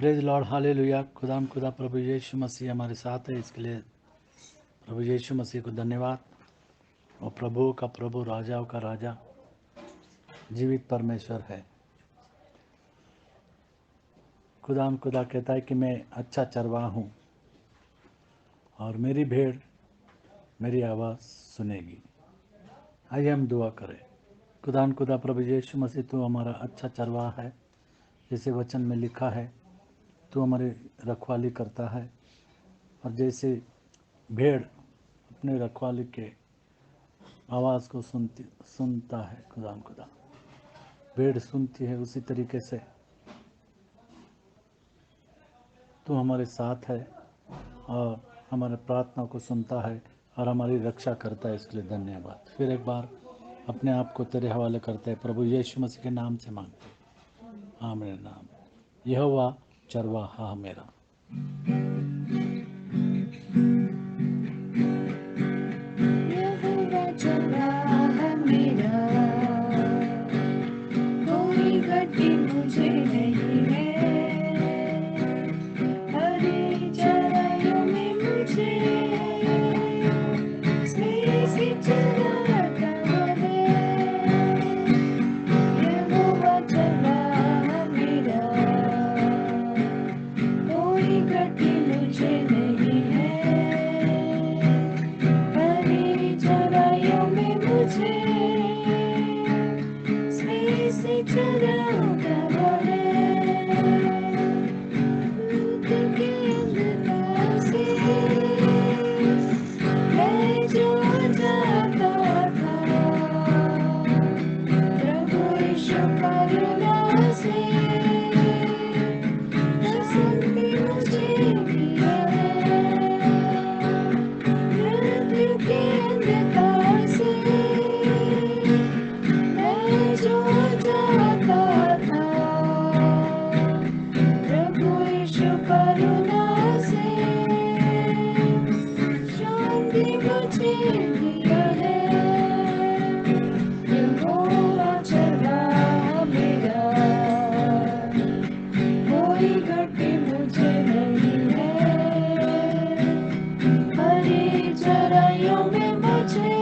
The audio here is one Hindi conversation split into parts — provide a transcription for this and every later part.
Praise Lord, hallelujah. खुदा प्रभु यीशु मसीह हमारे साथ है, इसके लिए प्रभु यीशु मसीह को धन्यवाद। और प्रभु का प्रभु, राजाओं का राजा, जीवित परमेश्वर है। खुदा कहता है कि मैं अच्छा चरवाहा हूँ और मेरी भेड़ मेरी आवाज़ सुनेगी। आइए हम दुआ करें। खुदा प्रभु यीशु मसीह, तू हमारा अच्छा चरवाहा है, जैसे वचन में लिखा है। तू हमारी रखवाली करता है, और जैसे भेड़ अपने रखवाली के आवाज़ को सुनता है, खुदा भेड़ सुनती है, उसी तरीके से तू हमारे साथ है और हमारे प्रार्थना को सुनता है और हमारी रक्षा करता है। इसके लिए धन्यवाद। फिर एक बार अपने आप को तेरे हवाले करते हैं, प्रभु यीशु मसीह के नाम से मांगते हैं, आमीन। नाम यहोवा चरवाहा मेरा। यहोवा चरवाहा मेरा, कोई घटी मुझे नहीं है। हरी चराइयों में मुझे सही से चराता है। यहोवा चरवाहा मेरा, कोई घटी मुझे नहीं है। हरी चराइयों में मुझे सही से चराता है। दूध के अंधकार से मैं जो जाता था, प्रभु यीशु करुणा से पसंद मुझे किया है। मृत्यु के अंधकार से मैं जो जाता था, प्रभु यीशु करुणा से शांति मुझे दिया है। यहोवा चरवाहा मेरा, कोई घटी मुझे नहीं है। हरी चराइयों में मुझे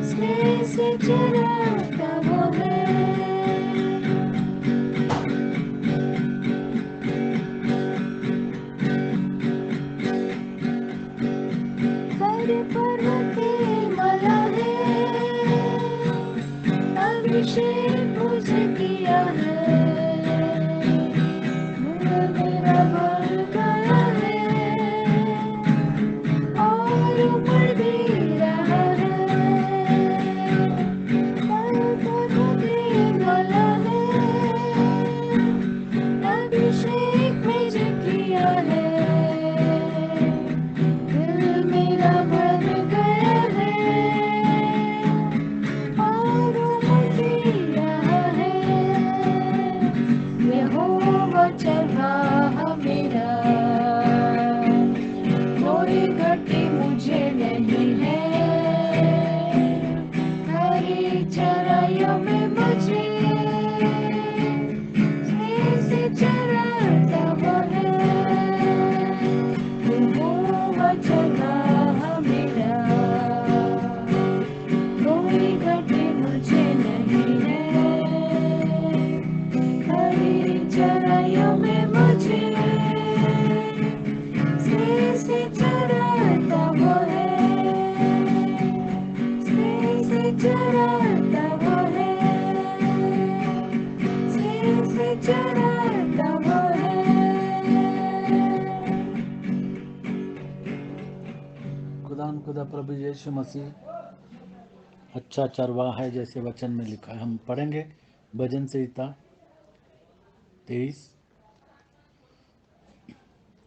स्नेह से चराता वो है। हर पर्वते मला है, अभिषेक मुझे किया है। मेरा भर गया है और उमड़ भी रहा है। हर पर्वते मला है, अभिषेक मुझे किया है। दिल मेरा भर गया है और उमड़ भी रहा है। यहोवा चरवाहा मेरा, कोई घटी मुझे नहीं है। हरी चराइयों में मुझे स्नेह से चराता वो है। यहोवा चरवाहा मेरा, कोई घटी मुझे नहीं है। हरी चराइयों में मुझे स्नेह से चराता वो है। स्नेह से चराता वो है। स्नेह से चराता वो है। खुदा प्रभु यीशु मसीह अच्छा चरवाहा है, जैसे वचन में लिखा है। हम पढ़ेंगे भजन संहिता 23।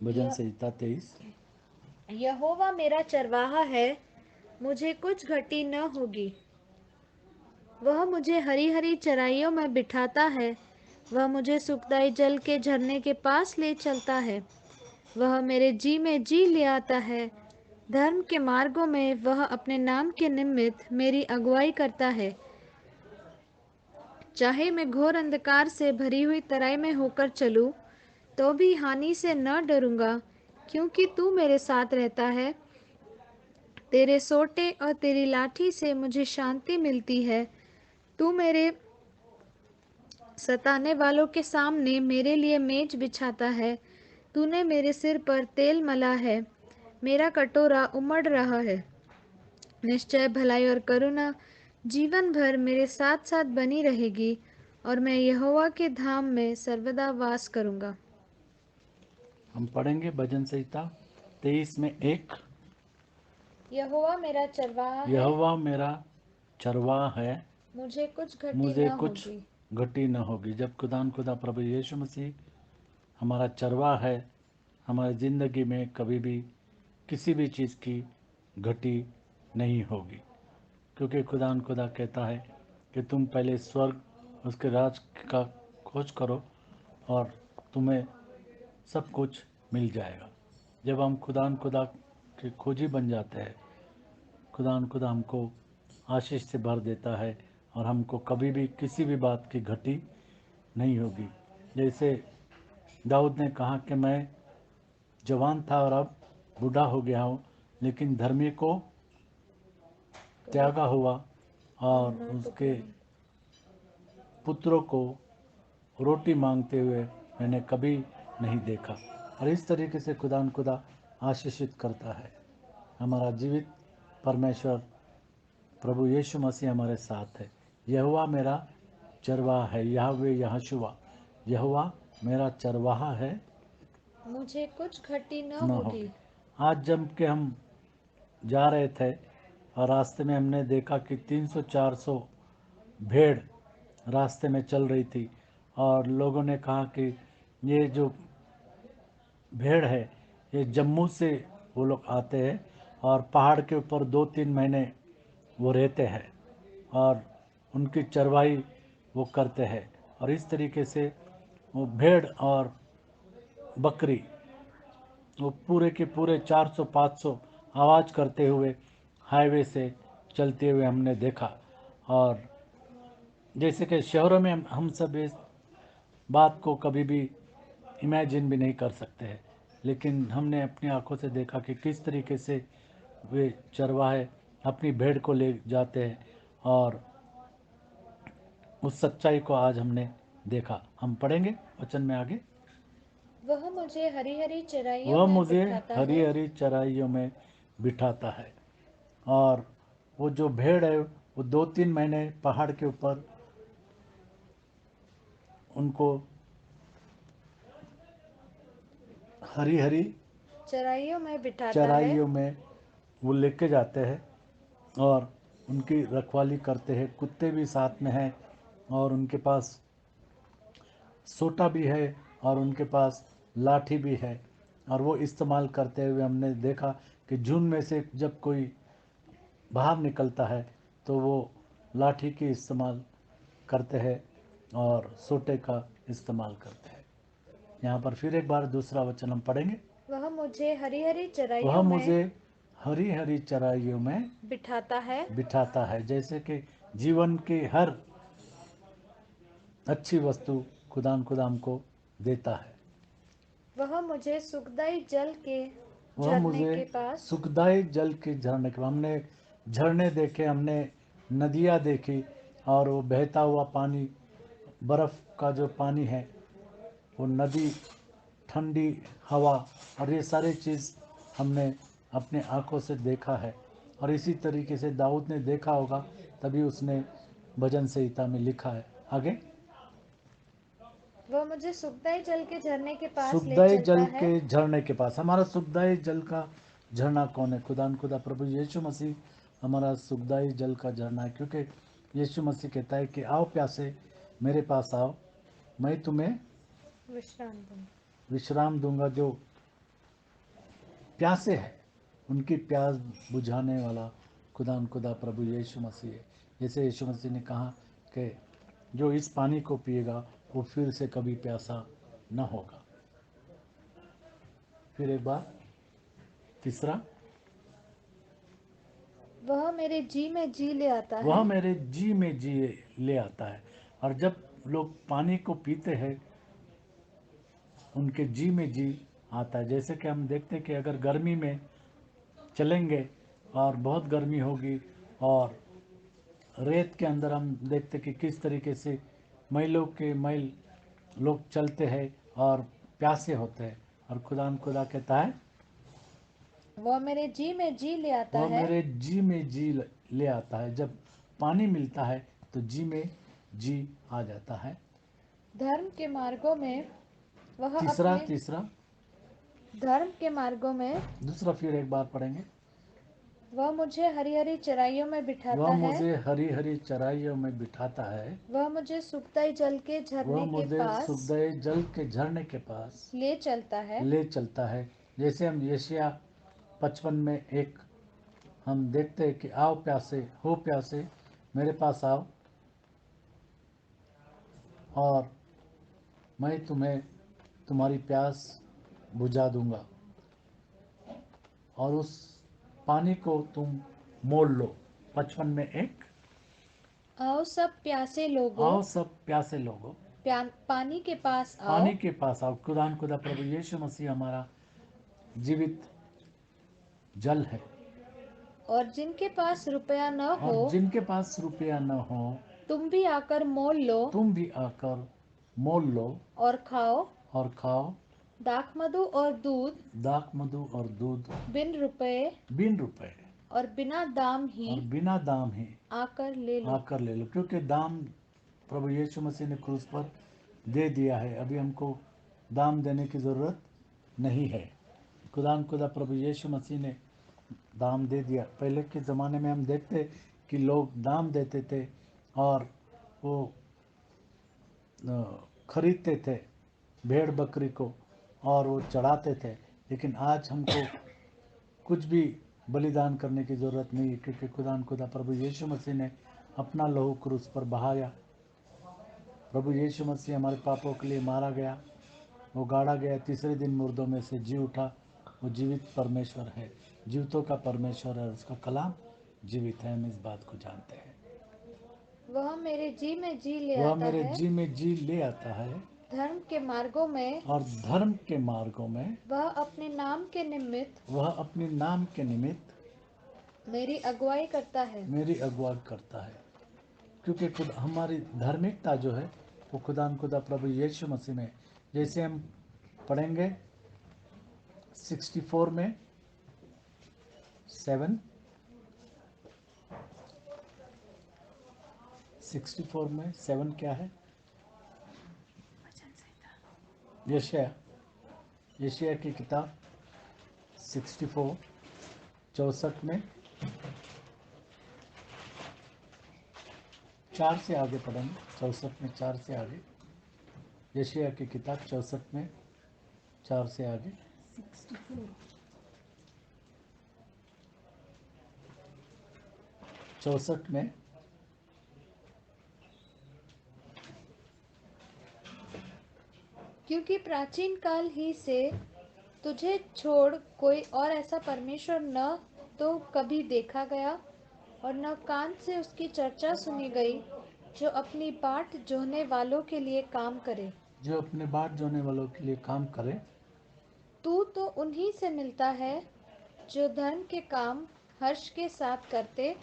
भजन संहिता 23। यहोवा मेरा चरवाहा है, मुझे कुछ घटी न होगी। वह मुझे हरी हरी चराइयों में बिठाता है। वह मुझे सुखदाई जल के झरने के पास ले चलता है। वह मेरे जी में जी ले आता है। धर्म के मार्गों में वह अपने नाम के निमित्त मेरी अगुवाई करता है। चाहे मैं घोर अंधकार से भरी हुई तराई में होकर चलूं, तो भी हानि से न डरूंगा, क्योंकि तू मेरे साथ रहता है। तेरे सोटे और तेरी लाठी से मुझे शांति मिलती है। तू मेरे सताने वालों के सामने मेरे लिए मेज बिछाता है। तूने मेरे सिर पर तेल मला है। मेरा कटोरा उमड़ रहा है। निश्चय भलाई और करुणा जीवन भर मेरे साथ साथ बनी रहेगी, और मैं यहोवा के धाम में सर्वदा वास करूंगा। हम पढ़ेंगे भजन संहिता 23 में 1। यहोवा मेरा चरवाहा है, यहोवा मेरा चरवाहा है, मुझे कुछ घटी मुझे न कुछ होगी। घटी न होगी। जब खुदा प्रभु यीशु मसीह हमारा चरवाहा है, हमारी ज़िंदगी में कभी भी किसी भी चीज़ की घटी नहीं होगी, क्योंकि खुदा कहता है कि तुम पहले स्वर्ग उसके राज का खोज करो और तुम्हें सब कुछ मिल जाएगा। जब हम खुदा के खोजी बन जाते हैं, खुदा हमको आशीष से भर देता है और हमको कभी भी किसी भी बात की घटी नहीं होगी। जैसे दाऊद ने कहा कि मैं जवान था और अब बूढ़ा हो गया हूँ, लेकिन धर्मी को त्यागा हुआ और उसके पुत्रों को रोटी मांगते हुए मैंने कभी नहीं देखा। और इस तरीके से खुदा आशीषित करता है। हमारा जीवित परमेश्वर प्रभु यीशु मसीह हमारे साथ है। यहोवा मेरा चरवाहा है, यहोवे यहोशुआ, यहोवा मेरा चरवाहा है, मुझे कुछ घटी न न होगी। होगी। आज जब के हम जा रहे थे और रास्ते में हमने देखा कि 300-400 भेड़ रास्ते में चल रही थी, और लोगों ने कहा कि ये जो भेड़ है ये जम्मू से वो लोग आते हैं और पहाड़ के ऊपर 2-3 महीने वो रहते हैं और उनकी चरवाई वो करते हैं। और इस तरीके से वो भेड़ और बकरी वो पूरे के पूरे 400-500 आवाज़ करते हुए हाईवे से चलते हुए हमने देखा। और जैसे कि शहरों में हम सब इस बात को कभी भी इमेजिन भी नहीं कर सकते हैं, लेकिन हमने अपनी आंखों से देखा कि किस तरीके से वे चरवाहे अपनी भेड़ को ले जाते हैं, और उस सच्चाई को आज हमने देखा। हम पढ़ेंगे वचन में आगे। वह मुझे हरी हरी चराइयों वह में मुझे बिठाता हरी है। हरी चराइयों में बिठाता है। और वो जो भेड़ है वो 2-3 महीने पहाड़ के ऊपर उनको हरी हरी चराइयों में बिठाता है। चराइयों में वो लेके जाते हैं और उनकी रखवाली करते हैं। कुत्ते भी साथ में हैं और उनके पास सोटा भी है और उनके पास लाठी भी है, और वो इस्तेमाल करते हुए हमने देखा कि झुंड में से जब कोई बाहर निकलता है तो वो लाठी की इस्तेमाल करते हैं और सोटे का इस्तेमाल करते हैं। यहाँ पर फिर एक बार दूसरा वचन हम पढ़ेंगे। वह मुझे हरी हरी वह चराइयों में मुझे हरी हरी चराइयों में बिठाता है। बिठाता है। जैसे कि जीवन की हर अच्छी वस्तु खुदा हमको देता है। वह मुझे सुखदाई जल के वह झरने मुझे के पास सुखदाई जल के झरने के, हमने झरने देखे, हमने नदियाँ देखी, और वो बहता हुआ पानी, बर्फ़ का जो पानी है, वो नदी, ठंडी हवा, और ये सारी चीज़ हमने अपने आँखों से देखा है। और इसी तरीके से दाऊद ने देखा होगा, तभी उसने भजन संहिता में लिखा है। आगे, वह मुझे सुखदाई जल के झरने के पास ले सुखदाई चलता जल है। के झरने के पास। हमारा सुखदाई जल का झरना कौन है? खुदा प्रभु यीशु मसीह हमारा सुखदाई जल का झरना है, क्योंकि यीशु मसीह कहता है कि आओ प्यासे मेरे पास आओ, मैं तुम्हें विश्राम दूंगा। विश्राम दूंगा। जो प्यासे है उनकी प्यास बुझाने वाला खुदा प्रभु यीशु मसीह है। जैसे यीशु मसीह ने कहा कि जो इस पानी को पिएगा वो फिर से कभी प्यासा न होगा। फिर एक बार तीसरा, वह मेरे जी में जी ले आता वह है। मेरे जी में जी ले आता है। और जब लोग पानी को पीते हैं उनके जी में जी आता है। जैसे कि हम देखते हैं कि अगर गर्मी में चलेंगे और बहुत गर्मी होगी और रेत के अंदर हम देखते कि किस तरीके से मैलों के मैल लोग चलते हैं और प्यासे होते हैं, और खुदा कहता है वह मेरे जी में जी ले आता वह है। मेरे जी में जी ले आता है। जब पानी मिलता है तो जी में जी आ जाता है। धर्म के मार्गों में वह तीसरा अपने तीसरा धर्म के मार्गों में दूसरा फिर एक बार पढ़ेंगे। वह मुझे हरी हरी चराइयों में बिठाता वह है। मुझे हरी हरी चराइयों में बिठाता है। वह मुझे सुखदाई जल के वह झरने के मुझे पास सुखदाई जल के झरने के पास ले चलता है। ले चलता है। जैसे हम यशायाह 55 में एक हम देखते हैं कि आओ प्यासे हो प्यासे मेरे पास आओ और मैं तुम्हें तुम्हारी प्यास बुझा दूंगा और उस पानी को तुम मोल लो। 55 में एक आओ सब प्यासे लोगों, आओ सब प्यासे लोगों पानी के पास आओ। पानी के पास आओ। खुदा प्रभु यीशु मसीह हमारा जीवित जल है। और जिनके पास रुपया न हो, और जिनके पास रुपया न हो तुम भी आकर मोल लो तुम भी आकर मोल लो और खाओ। और खाओ। दाख मधु और दूध दाख मधु और दूध बिन बिन रुपए और बिना दाम ही और बिना दाम ही आकर ले लो। आकर ले लो, क्योंकि दाम प्रभु यीशु मसीह ने क्रूस पर दे दिया है। अभी हमको दाम देने की ज़रूरत नहीं है। खुदा प्रभु यीशु मसीह ने दाम दे दिया। पहले के ज़माने में हम देखते कि लोग दाम देते थे और वो खरीदते थे भेड़ बकरी को और वो चढ़ाते थे। लेकिन आज हमको कुछ भी बलिदान करने की ज़रूरत नहीं है, क्योंकि खुदा प्रभु यीशु मसीह ने अपना लहू क्रूस पर बहाया। प्रभु यीशु मसीह हमारे पापों के लिए मारा गया, वो गाड़ा गया, तीसरे दिन मुर्दों में से जी उठा। वो जीवित परमेश्वर है, जीवितों का परमेश्वर है, उसका कलाम जीवित है। हम इस बात को जानते हैं। वह मेरे जी में जी ले वह आता मेरे है। जी में जी ले आता है धर्म के मार्गों में और धर्म के मार्गों में वह अपने नाम के निमित्त वह अपने नाम के निमित्त मेरी अगुवाई करता है। मेरी अगुवाई करता है। क्योंकि खुद हमारी धार्मिकता जो है वो खुदा प्रभु यीशु मसीह में, जैसे हम पढ़ेंगे 64 में 7 64 में 7 क्या है? यशायाह की किताब 64 64 में 4 से आगे पढ़ेंगे। 64 में 4 से आगे, यशायाह की किताब 64 में 4 से आगे। 64 में क्योंकि प्राचीन काल ही से तुझे छोड़ कोई और ऐसा परमेश्वर न तो कभी देखा गया और न कान से उसकी चर्चा सुनी गई, जो अपनी बाट जोहने वालों के लिए काम करे। जो अपने बाट जोने वालों के लिए काम करे। तू तो उन्हीं से मिलता है जो धर्म के काम हर्ष के साथ करते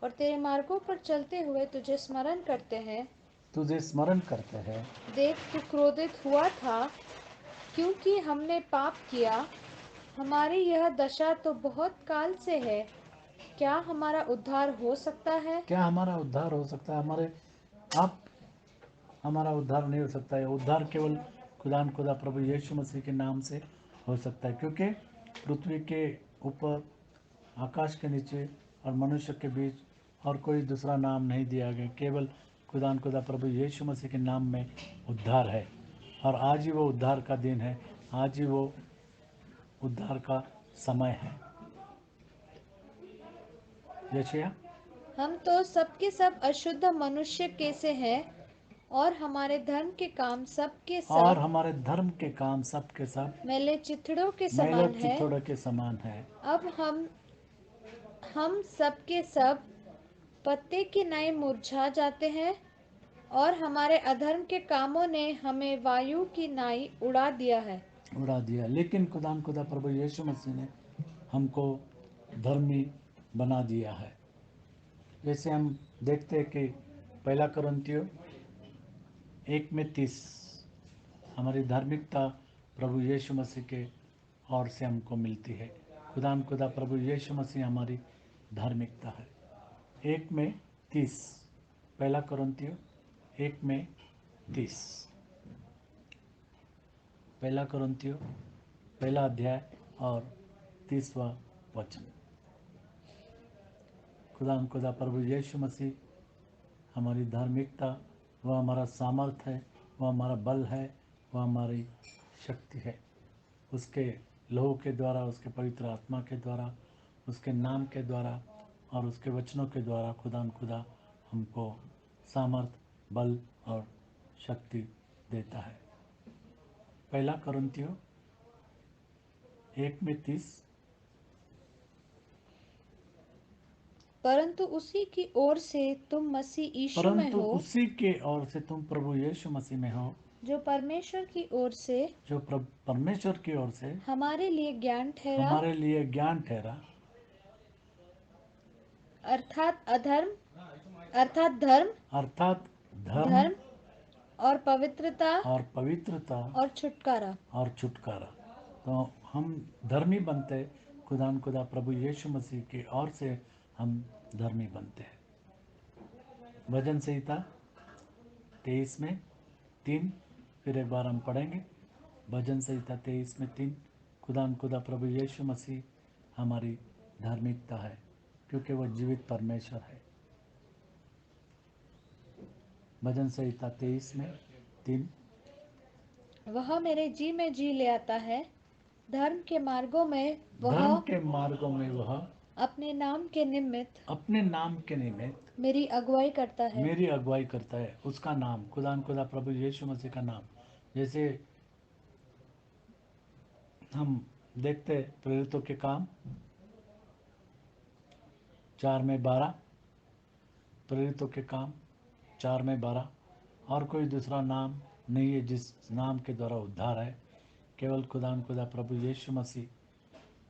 और तेरे मार्गों पर चलते हुए तुझे स्मरण करते हैं। तुझे स्मरण करते हैं। देख, तू क्रोधित हुआ था क्योंकि हमने पाप किया। हमारी यह दशा तो बहुत काल से है। क्या हमारा उद्धार हो सकता है? क्या हमारा उद्धार हो सकता है? आप हमारा उद्धार नहीं हो सकता है। उद्धार केवल खुदा प्रभु यीशु मसीह के नाम से हो सकता है, क्योंकि पृथ्वी के ऊपर, आकाश के नीचे और मनुष्य के बीच और कोई दूसरा नाम नहीं दिया गया। केवल खुदा प्रभु यीशु मसीह के नाम में उद्धार है। और आज ही वो उद्धार का दिन है, आज ही वो उद्धार का समय है। यशायाह हम तो सबके सब अशुद्ध मनुष्य के से हैं और हमारे धर्म के काम सबके और सब हमारे धर्म के काम सब के सब मैले चिथड़ों के मैले समान है। चिथड़ों के समान है। अब हम सब के सब पत्ते की नाई मुरझा जाते हैं और हमारे अधर्म के कामों ने हमें वायु की नाई उड़ा दिया है। उड़ा दिया। लेकिन खुदा प्रभु यीशु मसीह ने हमको धर्मी बना दिया है। जैसे हम देखते हैं कि पहला कुरिन्थियों 1:30 हमारी धार्मिकता प्रभु यीशु मसीह के ओर से हमको मिलती है। खुदा प्रभु यीशु मसीह हमारी धार्मिकता है। 1:30 पहला कुरिन्थियों 1:30 पहला कुरिन्थियों पहला अध्याय और 30वां वचन। खुदा प्रभु यीशु मसीह हमारी धार्मिकता, वह हमारा सामर्थ्य है, वह हमारा बल है, वह हमारी शक्ति है। उसके लहू के द्वारा, उसके पवित्र आत्मा के द्वारा, उसके नाम के द्वारा और उसके वचनों के द्वारा खुदा हमको सामर्थ, बल और शक्ति देता है। पहला कुरिन्थियों 1:30 परंतु उसी की ओर से तुम मसीह यीशु में परंतु हो, उसी के ओर से तुम प्रभु यीशु मसीह में हो, जो परमेश्वर की ओर से जो परमेश्वर की ओर से हमारे लिए ज्ञान ठहरा, हमारे लिए ज्ञान ठहरा, अर्थात धर्म अर्थात धर्म और पवित्रता और पवित्रता और छुटकारा। और छुटकारा। तो हम धर्मी बनते खुदा प्रभु यीशु मसीह की ओर से हम धर्मी बनते हैं। भजन संहिता 23:3 फिर एक बार हम पढ़ेंगे। भजन संहिता 23:3 खुदा प्रभु यीशु मसीह हमारी धार्मिकता है, क्योंकि वह जीवित परमेश्वर है। भजन संहिता 23:3 वह मेरे जी में जी ले आता है, धर्म के मार्गों में वह अपने नाम के निमित्त मेरी अगुवाई करता है। उसका नाम खुदा प्रभु यीशु मसीह का नाम। जैसे हम देखते प्रेरितों के काम 4:12, प्रेरितों के काम 4:12, और कोई दूसरा नाम नहीं है जिस नाम के द्वारा उद्धार है, केवल खुदा प्रभु यीशु मसीह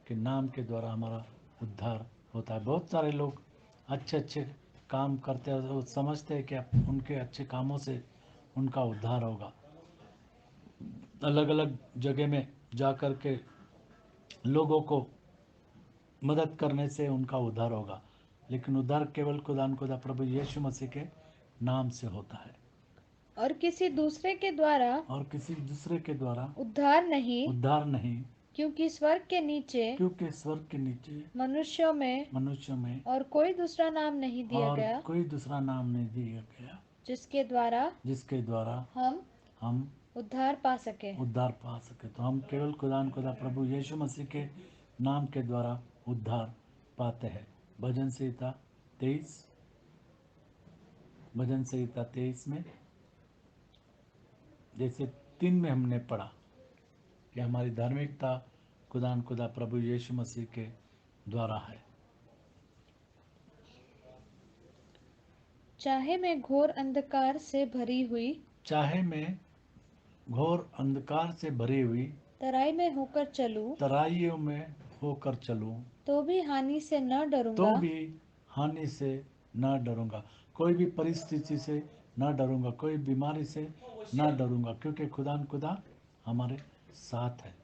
के नाम के द्वारा हमारा उद्धार होता है। बहुत सारे लोग अच्छे काम करते हैं, वो समझते हैं कि उनके अच्छे कामों से उनका उद्धार होगा। अलग अलग जगह में जा कर के लोगों को मदद करने से उनका उद्धार होगा, लेकिन उद्धार केवल खुदा प्रभु यीशु मसीह के नाम से होता है, और किसी दूसरे के द्वारा उद्धार नहीं, क्योंकि स्वर्ग के नीचे मनुष्यों में और कोई दूसरा नाम नहीं दिया गया जिसके द्वारा हम उद्धार पा सके। तो हम केवल खुदा प्रभु यीशु मसीह के नाम के द्वारा उद्धार पाते हैं। भजन संहिता 23 में जैसे 3 में हमने पढ़ा कि हमारी धार्मिकता खुदा प्रभु यीशु मसीह के द्वारा है। चाहे मैं घोर अंधकार से भरी हुई तराई में होकर चलूं, तो भी हानि से न डरूंगा। कोई भी परिस्थिति से न डरूंगा, कोई बीमारी से न डरूंगा, क्योंकि खुदा हमारे साथ है।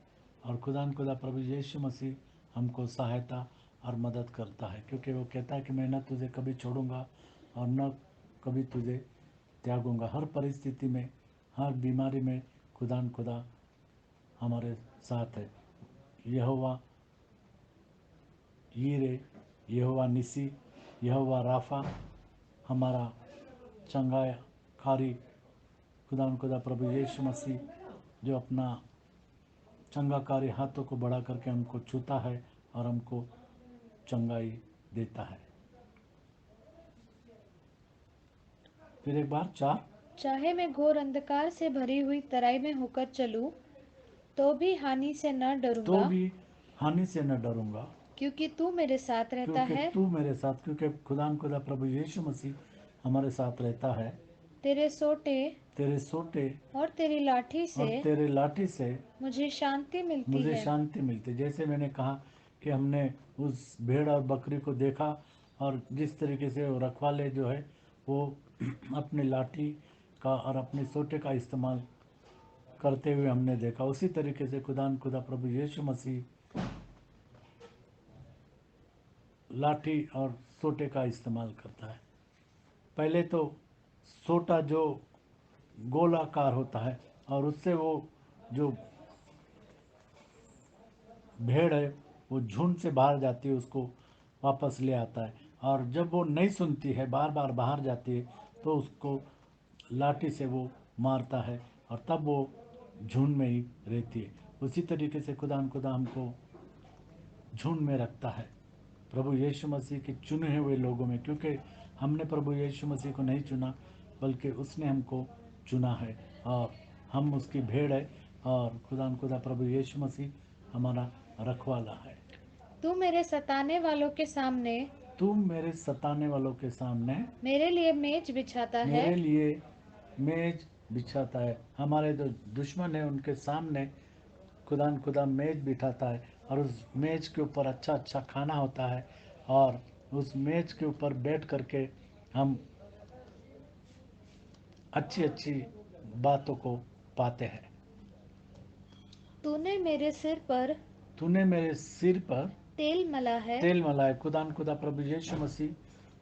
और खुदा प्रभु यीशु मसीह हमको सहायता और मदद करता है, क्योंकि वो कहता है कि मैं न तुझे कभी छोड़ूंगा और न कभी तुझे त्यागूंगा। हर परिस्थिति में, हर बीमारी में खुदा हमारे साथ है। यहोवा यीरे, यहोवा निसी, यहोवा राफा हमारा चंगाकारी खुदा प्रभु यीशु मसीह जो अपना चंगाकारी हाथों को बढ़ा करके हमको छूता है और हमको चंगाई देता है। फिर एक बार 4, चाहे मैं घोर अंधकार से भरी हुई तराई में होकर चलूं, तो भी हानि से न डरूंगा, क्योंकि तू मेरे साथ रहता है। क्योंकि खुदा प्रभु यीशु मसीह हमारे साथ रहता है। तेरे सोटे और तेरी लाठी और से तेरे लाठी से मुझे शांति मिलती मुझे है। शांति मिलती। जैसे मैंने कहा कि हमने उस भेड़ और बकरी को देखा और जिस तरीके से वो रखवाले जो है वो अपने लाठी का और अपने सोटे का इस्तेमाल करते हुए हमने देखा, उसी तरीके से खुदा प्रभु यीशु मसीह लाठी और सोटे का इस्तेमाल करता है। पहले तो सोटा जो गोलाकार होता है और उससे वो जो भेड़ है वो झुंड से बाहर जाती है, उसको वापस ले आता है। और जब वो नहीं सुनती है, बार बार बाहर जाती है, तो उसको लाठी से वो मारता है और तब वो झुंड में ही रहती है। उसी तरीके से खुदा हमको झुंड में रखता है, प्रभु यीशु मसीह के चुने हुए लोगों में, क्योंकि हमने प्रभु यीशु मसीह को नहीं चुना बल्कि उसने हमको चुना है और हम उसकी भेड़ है। और खुदा प्रभु यीशु मसीह हमारा रखवाला है। तू मेरे सताने वालों के सामने तुम मेरे सताने वालों के सामने मेरे लिए मेज बिछाता है। मेरे लिए मेज बिछाता है। हमारे जो दुश्मन है उनके सामने खुदा मेज बिठाता है और उस मेज के ऊपर अच्छा अच्छा खाना होता है और उस मेज के ऊपर बैठ करके हम अच्छी अच्छी बातों को पाते हैं। तूने मेरे सिर पर तूने मेरे सिर पर तेल मला है। तेल मला है। खुदा प्रभु यीशु मसीह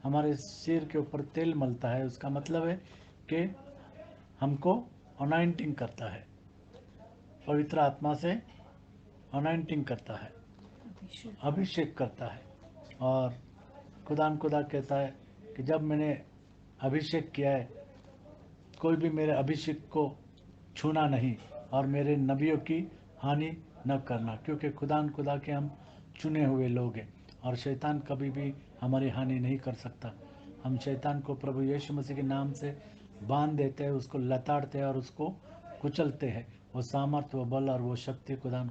हमारे सिर के ऊपर तेल मलता है। उसका मतलब है कि हमको अनाइंटिंग करता है, पवित्र आत्मा से अनाइंटिंग करता है, अभिषेक करता है। और खुदा कहता है कि जब मैंने अभिषेक किया है, कोई भी मेरे अभिषेक को छूना नहीं और मेरे नबियों की हानि न करना, क्योंकि खुदा के हम चुने हुए लोग हैं और शैतान कभी भी हमारी हानि नहीं कर सकता। हम शैतान को प्रभु यीशु मसीह के नाम से बांध देते हैं, उसको लताड़ते हैं और उसको कुचलते हैं। वो सामर्थ्य, वो बल और वो शक्ति खुदा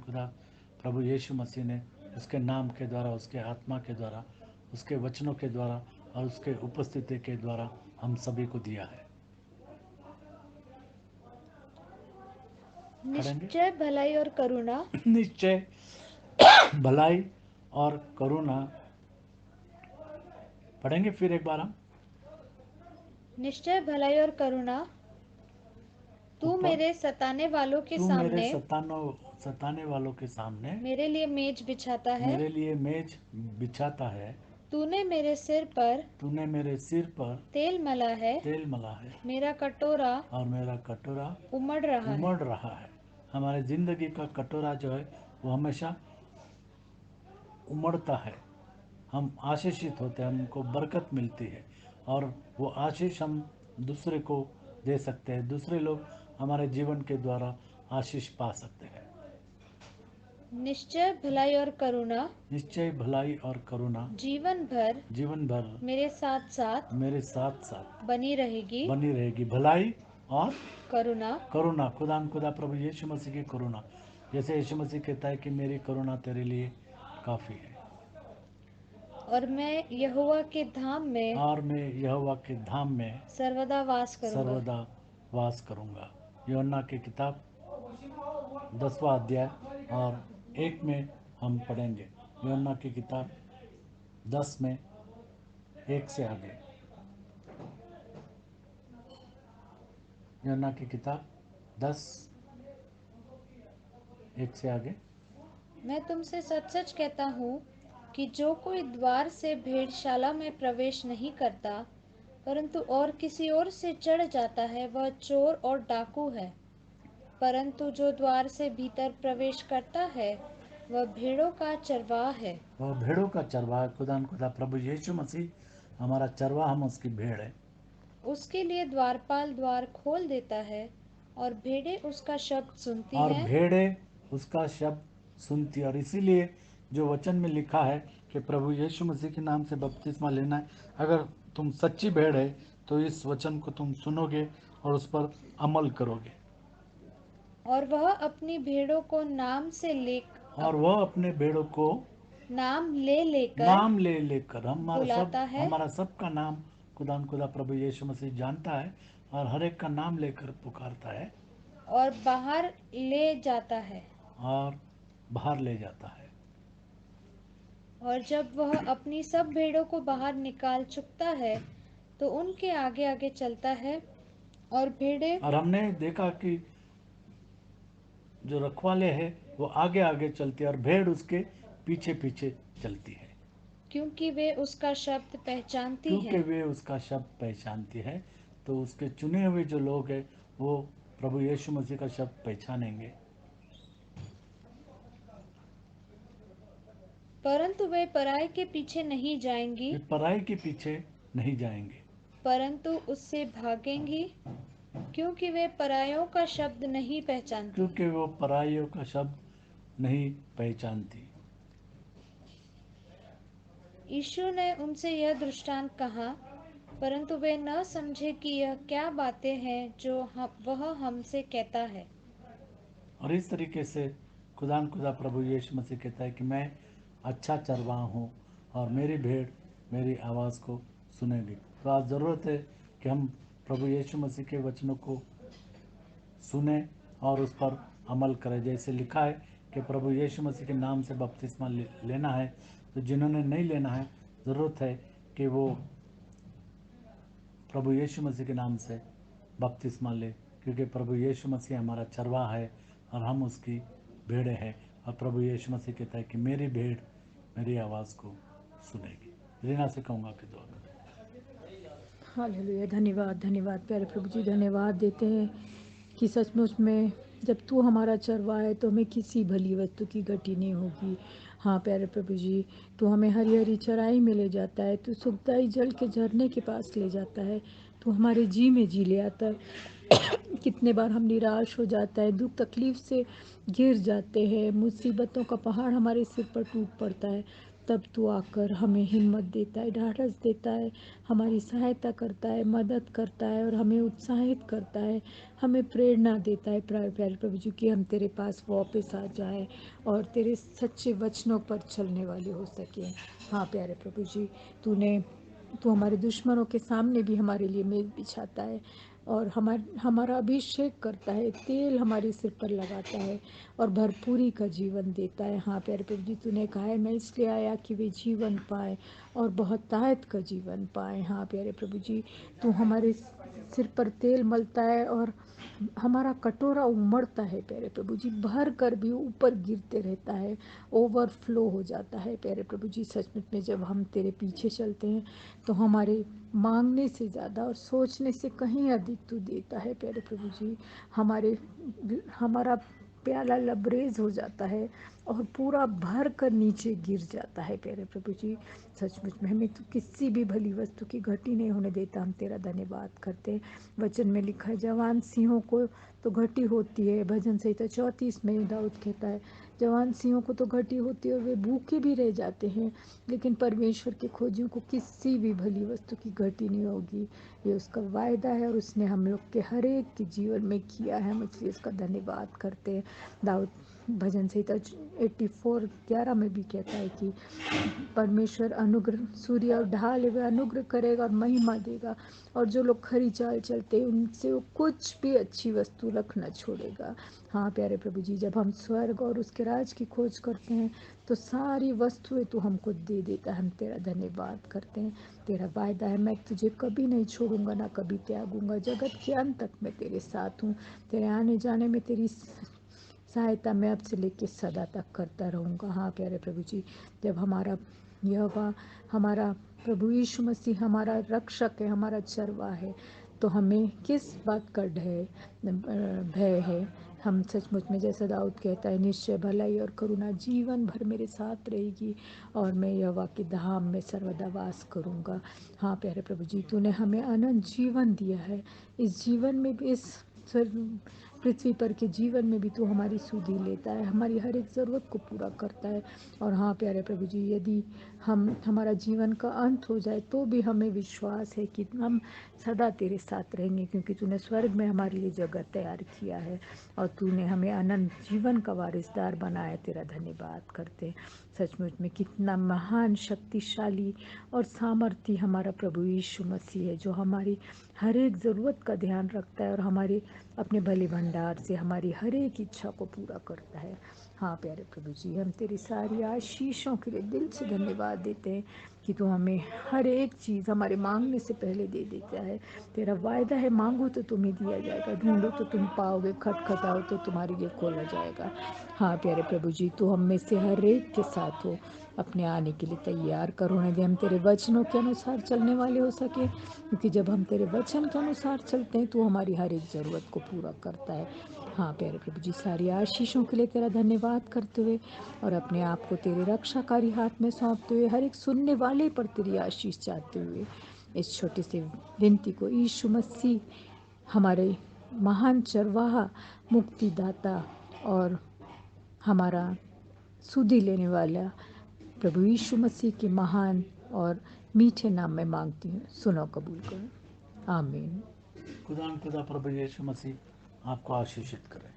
प्रभु यीशु मसीह ने उसके नाम के द्वारा, उसके आत्मा के द्वारा, उसके वचनों के द्वारा और उसके उपस्थिति के द्वारा हम सभी को दिया है। निश्चय भलाई और करुणा निश्चय भलाई और करुणा। पढ़ेंगे फिर एक बार हम। निश्चय भलाई और करुणा तू ऊपर, मेरे सताने वालों के तू मेरे सामने सताने वालों के सामने मेरे लिए मेज बिछाता है। मेरे लिए मेज बिछाता है। तूने मेरे सिर पर तूने मेरे सिर पर तेल मला है। तेल मला है मेरा कटोरा और मेरा कटोरा उमड़ रहा है। उमड़ रहा है। हमारे जिंदगी का कटोरा जो है वो हमेशा उमड़ता है। हम आशीषित होते हैं, हमको बरकत मिलती है और वो आशीष हम दूसरे को दे सकते हैं। दूसरे लोग हमारे जीवन के द्वारा आशीष पा सकते हैं। निश्चय भलाई और करुणा निश्चय भलाई और करुणा जीवन भर मेरे साथ मेरे साथ बनी रहेगी। बनी रहेगी। भलाई और करुणा करुणा, खुदा प्रभु यीशु मसीह की करुणा। जैसे यीशु मसीह कहता है कि मेरी करुणा तेरे लिए काफ़ी है और मैं यहोवा के धाम में सर्वदा वास करूंगा। यूहन्ना की किताब 10वां अध्याय और 1 में हम पढ़ेंगे। यूहन्ना की किताब 10 में 1 से आगे। यूहन्ना की किताब 10 1 से आगे। मैं तुमसे सच सच कहता हूँ कि जो कोई द्वार से भेड़शाला में प्रवेश नहीं करता परंतु और किसी ओर से चढ़ जाता है, वह चोर और डाकू है। परंतु जो द्वार से भीतर प्रवेश करता है वह भेड़ों का चरवाहा है। वह भेड़ों का चरवाहा। खुदा प्रभु यीशु मसीह हमारा चरवाहा, हम उसकी भेड़ है। उसके लिए द्वारपाल द्वार खोल देता है और भेड़ें उसका शब्द सुनती और हैं। भेड़ें उसका शब्द सुनती। और इसीलिए जो वचन में लिखा है कि प्रभु यीशु मसीह के नाम से बपतिस्मा लेना है। अगर तुम सच्ची भेड़ है तो इस वचन को तुम सुनोगे और उस पर अमल करोगे। और वह अपनी भेड़ों को और वह अपने भेड़ों को नाम ले लेकर बुलाता है। हमारा सबका नाम खुदा प्रभु यीशु मसीह जानता है और हर एक का नाम लेकर पुकारता है और बाहर ले जाता है। और बाहर ले जाता है। और जब वह अपनी सब भेड़ों को बाहर निकाल चुकता है तो उनके आगे आगे चलता है और भेड़ें और हमने देखा कि जो रखवाले हैं वो आगे आगे चलते हैं और भेड़ उसके पीछे पीछे चलती है, क्योंकि वे उसका शब्द पहचानती क्योंकि हैं। वे उसका शब्द पहचानती है। तो उसके चुने हुए जो लोग हैं वो प्रभु यीशु मसीह का शब्द पहचानेंगे। परंतु वे पराये के पीछे नहीं जाएंगी, वे पराई के पीछे नहीं जाएंगे, परंतु उससे भागेंगी, क्योंकि वे परायों का शब्द नहीं पहचानती। क्योंकि वो पराइयों का शब्द नहीं पहचानती। यीशु ने उनसे यह दृष्टांत कहा, परंतु वे न समझे कि यह क्या बातें हैं जो वह हमसे कहता है। और इस तरीके से खुदा प्रभु यीशु मसीह कहता है कि मैं अच्छा चरवाहा हूँ और मेरी भेड़ मेरी आवाज़ को सुनेगी। तो आज ज़रूरत है कि हम प्रभु यीशु मसीह के वचनों को सुने और उस पर अमल करें। जैसे लिखा है कि प्रभु यीशु मसीह के नाम से बपतिस्मा लेना है। तो जिन्होंने नहीं लेना है, ज़रूरत है कि वो प्रभु यीशु मसीह के नाम से बपतिस्मा ले, क्योंकि प्रभु यीशु मसीह हमारा चरवाहा है और हम उसकी भेड़ें हैं। और प्रभु यीशु मसीह कहता है कि मेरी भेड़ मेरी आवाज़ को सुनेगी। रीना से कहूँगा कि दुआ करें। हालेलुया। धन्यवाद धन्यवाद प्यारे प्रभु जी, धन्यवाद देते हैं कि सचमुच में जब तू हमारा चरवाहा है तो हमें किसी भली वस्तु की घटी नहीं होगी। हाँ प्यारे प्रभु जी, तू हमें हरी हरी चराई में ले जाता है, तू सुखदाई जल के झरने के पास ले जाता है, तू हमारे जी में जी ले आता है। कितने बार हम निराश हो जाता है, दुख तकलीफ से गिर जाते हैं, मुसीबतों का पहाड़ हमारे सिर पर टूट पड़ता है, तब तू आकर हमें हिम्मत देता है, ढाढ़स देता है, हमारी सहायता करता है, मदद करता है और हमें उत्साहित करता है, हमें प्रेरणा देता है प्यारे प्रभु जी कि हम तेरे पास वापस आ जाए और तेरे सच्चे वचनों पर चलने वाले हो सकें। हाँ प्यारे प्रभु जी, तू हमारे दुश्मनों के सामने भी हमारे लिए मेज बिछाता है और हमारा अभिषेक करता है, तेल हमारे सिर पर लगाता है और भरपूरी का जीवन देता है। हाँ प्यारे प्रभु जी, तूने कहा है मैं इसलिए आया कि वे जीवन पाए और बहुतायत का जीवन पाए। हाँ प्यारे प्रभु जी, तू हमारे सिर पर तेल मलता है और हमारा कटोरा उमड़ता है प्यारे प्रभु जी, भर कर भी ऊपर गिरते रहता है, ओवरफ्लो हो जाता है प्यारे प्रभु जी। सचमुच में जब हम तेरे पीछे चलते हैं तो हमारे मांगने से ज़्यादा और सोचने से कहीं अधिक तू देता है प्यारे प्रभु जी। हमारा प्याला लबरेज हो जाता है और पूरा भर कर नीचे गिर जाता है प्यारे प्रभु जी। सचमुच में हमें तो किसी भी भली वस्तु की घटी नहीं होने देता। हम तेरा धन्यवाद करते हैं। वचन में लिखा है जवान सिंहों को तो घटी होती है, भजन संहिता 34 में दाऊद कहता है जवान सिंहों को तो घटी होती है और वे भूखे भी रह जाते हैं, लेकिन परमेश्वर के खोजियों को किसी भी भली वस्तु की घटी नहीं होगी। ये उसका वायदा है और उसने हम लोग के हर एक के जीवन में किया है। हम इसलिए उसका धन्यवाद करते हैं। दाऊद भजन संहिता 84:11 में भी कहता है कि परमेश्वर अनुग्रह सूर्य और ढाल वे अनुग्रह करेगा और महिमा देगा, और जो लोग खरी चाल चलते हैं उनसे वो कुछ भी अच्छी वस्तु रख न छोड़ेगा। हाँ प्यारे प्रभु जी, जब हम स्वर्ग और उसके राज की खोज करते हैं तो सारी वस्तुएं तो हमको दे देता है। हम तेरा धन्यवाद करते हैं। तेरा वायदा है मैं तुझे कभी नहीं छोड़ूंगा ना कभी त्यागूंगा, जगत के अंत तक मैं तेरे साथ हूँ। तेरे आने जाने में तेरी सहायता मैं अब से लेके सदा तक करता रहूँगा। हाँ प्यारे प्रभु जी, जब हमारा प्रभु यीशु मसीह हमारा रक्षक है, हमारा चरवाहा है, तो हमें किस बात का भय है। हम सचमुच में जैसा दाऊद कहता है निश्चय भलाई और करुणा जीवन भर मेरे साथ रहेगी और मैं यहोवा के धाम में सर्वदा वास करूँगा। हाँ प्यारे प्रभु जी, तूने हमें अनंत जीवन दिया है। इस जीवन में भी इस पृथ्वी पर के जीवन में भी तू हमारी सुधि लेता है, हमारी हर एक ज़रूरत को पूरा करता है। और हाँ प्यारे प्रभु जी, यदि हमारा जीवन का अंत हो जाए तो भी हमें विश्वास है कि हम सदा तेरे साथ रहेंगे, क्योंकि तूने स्वर्ग में हमारे लिए जगह तैयार किया है और तूने हमें अनंत जीवन का वारिसदार बनाया। तेरा धन्यवाद करते हैं। सचमुच में कितना महान, शक्तिशाली और सामर्थी हमारा प्रभु यीशु मसीह है, जो हमारी हर एक ज़रूरत का ध्यान रखता है और हमारे अपने भले भंडार से हमारी हर एक इच्छा को पूरा करता है। हाँ प्यारे प्रभु जी, हम तेरी सारी आशीषों के लिए दिल से धन्यवाद देते हैं कि तू हमें हर एक चीज़ हमारे मांगने से पहले दे देता है। तेरा वायदा है, मांगो तो तुम्हें दिया जाएगा, ढूंढो तो तुम पाओगे, खटखटाओ तो तुम्हारे लिए खोला जाएगा। हाँ प्यारे प्रभु जी, तू हम में से हर एक के साथ हो, अपने आने के लिए तैयार करो, यदि हम तेरे वचनों के अनुसार चलने वाले हो सके, क्योंकि जब हम तेरे वचन के अनुसार चलते हैं तो हमारी हर एक ज़रूरत को पूरा करता है। हाँ प्यारे प्रभु जी, सारी आशीषों के लिए तेरा धन्यवाद करते हुए और अपने आप को तेरे रक्षाकारी हाथ में सौंपते हुए, हर एक सुनने वाले पर तेरी आशीष चाहते हुए, इस छोटी सी विनती को यीशु मसीह, हमारे महान चरवाहा, मुक्तिदाता और हमारा सुधि लेने वाला प्रभु यीशु मसीह के महान और मीठे नाम में मांगती हूँ, सुनो कबूल करो। आमीन। खुदा प्रभु यीशु मसीह आपको आशीषित करे।